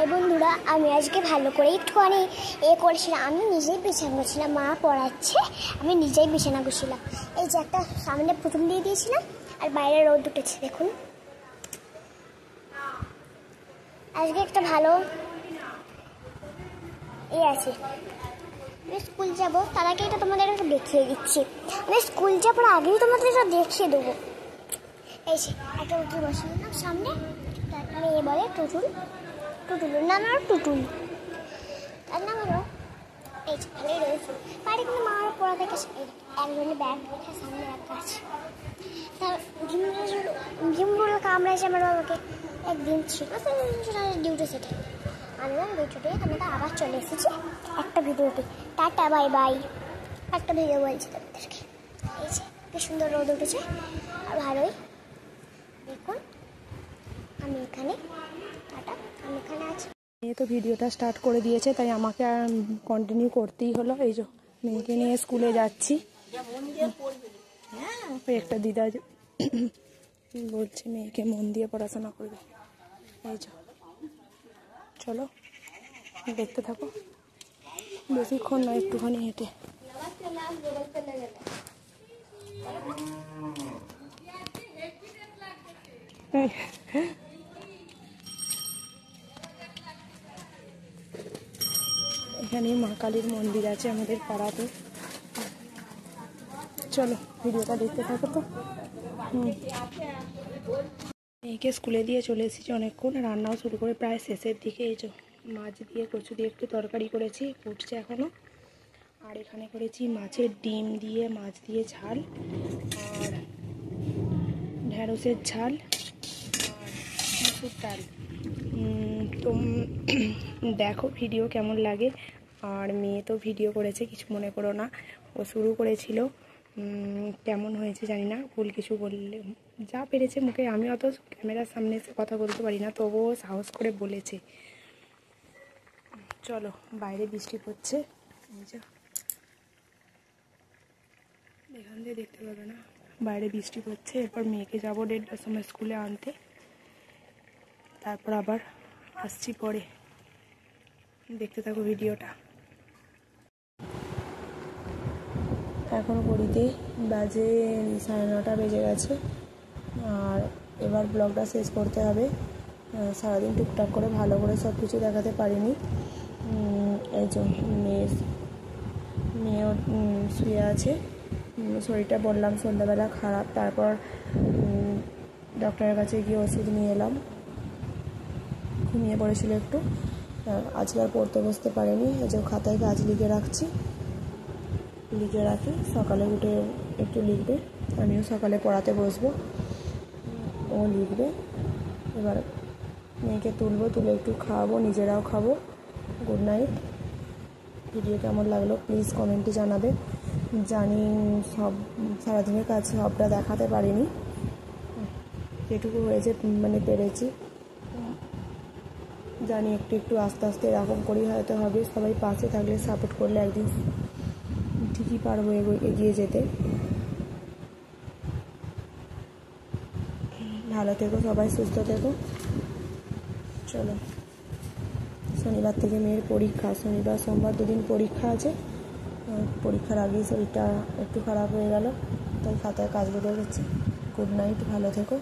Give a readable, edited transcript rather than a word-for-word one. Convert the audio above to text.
High বন্ধুরা, আমি আজকে ভালো করে একটুখানি করেছিলাম। আমি নিজেই বিছানা করছিলাম, মা পড়াচ্ছে, আমি নিজেই বিছানা করছিলাম। এই যে একটা সামনে পুতুল দিয়ে দিয়েছিলাম, আর বাইরে রোদ উঠেছে দেখুন। আজকে একটা ভালো আছে। আমি স্কুল যাবো, তার আগে এটা তোমাদের একটু দেখিয়ে দিচ্ছি। আমি স্কুল যাবার আগেই তোমাদের এটা দেখিয়ে দেবো। এই যে একটা পুতুল বসালাম সামনে, মেয়ে বলে টুটুল, টুটুলের নাম হলো টুটুল, তার নাম হলো এই যে ভালোই রয়েছে। বাড়ি কিন্তু মার পড়া থেকে একজনের ব্যাগ সামনে রাখা আছে। তার ঝিমগুলো কামড়াইছে আমার বাবাকে। একদিন ছিল ডিউটি সেটে আনলাম, ডিউটিতে আমরা আবার চলে এসেছি একটা ভিডিওতে। Tata bye bye. একটা ভিডিও বলছি তোমাদেরকে। এই যে কি সুন্দর রোদ উঠেছে, আর ভালোই দেখুন। আমি এখানে টাটা, আমি এখানে আছি। মেয়ে তো ভিডিওটা স্টার্ট করে দিয়েছে, তাই আমাকে কন্টিনিউ করতেই হলো। এই যে মেয়েকে নিয়ে স্কুলে যাচ্ছি। একটা দিদা বলছে মেয়েকে মন দিয়ে পড়াশোনা করবে। এই যে চলো দেখতে থাকো, বেশিক্ষণ না, একটুখানি হেঁটে। এখানে মা কালীর মন্দির আছে আমাদের পাড়াতে। চলো ভিডিওটা দেখতে থাকো তো। মেয়েকে স্কুলে দিয়ে চলে এসেছি অনেকক্ষণ, রান্নাও শুরু করে প্রায় শেষের দিকে। এই যে মাছ দিয়ে কচু দিয়ে একটু তরকারি করেছি, ফুটছে এখনও। আর এখানে করেছি মাছের ডিম দিয়ে মাছ দিয়ে ঝাল, আর ঢেঁড়সের ঝাল, আর মুসুর ডাল। তো দেখো ভিডিও কেমন লাগে। আর মেয়ে তো ভিডিও করেছে, কিছু মনে করো না, ও শুরু করেছিল। কেমন হয়েছে জানি না, ভুল কিছু বললে, যা পেরেছে মুখে। আমি অত ক্যামেরার সামনে এসে কথা বলতে পারি না, তবুও সাহস করে বলেছে। চলো, বাইরে বৃষ্টি পড়ছে, এখান দিয়ে দেখতে পাবে না, বাইরে বৃষ্টি পড়ছে। এরপর মেয়েকে যাবো 1:30টার সময় স্কুলে আনতে, তারপর আবার আসছি পরে। দেখতে থাকো ভিডিওটা। এখন ঘড়িতে বাজে 9:30 বেজে গেছে, আর এবার ব্লগটা শেষ করতে হবে। সারাদিন টুকটাক করে ভালো করে সব কিছু দেখাতে পারিনি। এই যে মেয়েও শুয়ে আছে, শরীরটা বললাম সন্ধ্যাবেলা খারাপ। তারপর ডক্টরের কাছে গিয়ে ওষুধ নিয়ে এলাম। ঘুমিয়ে পড়েছিল একটু, আজকে আর পড়তে বসতে পারেনি। এই যে খাতায় কাজ লিখে রাখছি, লিখে রাখি, সকালে উঠে একটু লিখবে। আমিও সকালে পড়াতে বসবো, ও লিখবে। এবার মেয়েকে তুলবো, তুলে একটু খাওয়াবো, নিজেরাও খাবো। Good night. ভিডিও কেমন লাগলো প্লিজ কমেন্টে জানাবে। জানি সব সারাদিনের কাজ সবটা দেখাতে পারিনি, যেটুকু হয়েছে মানে পেরেছি। জানি একটু একটু আস্তে আস্তে এরকম করেই হয়তো হবে। সবাই পাশে থাকলে, সাপোর্ট করলে একদিন ঠিকই পারবো এগিয়ে যেতে। ভালো থেকো সবাই, সুস্থ থেকো। চলো, শনিবার থেকে মেয়ের পরীক্ষা, শনিবার সোমবার 2 দিন পরীক্ষা আছে। পরীক্ষার আগেই শরীরটা একটু খারাপ হয়ে গেল, তাই খাতায় কাজ লিখে গেছি। গুড নাইট, ভালো থেকো।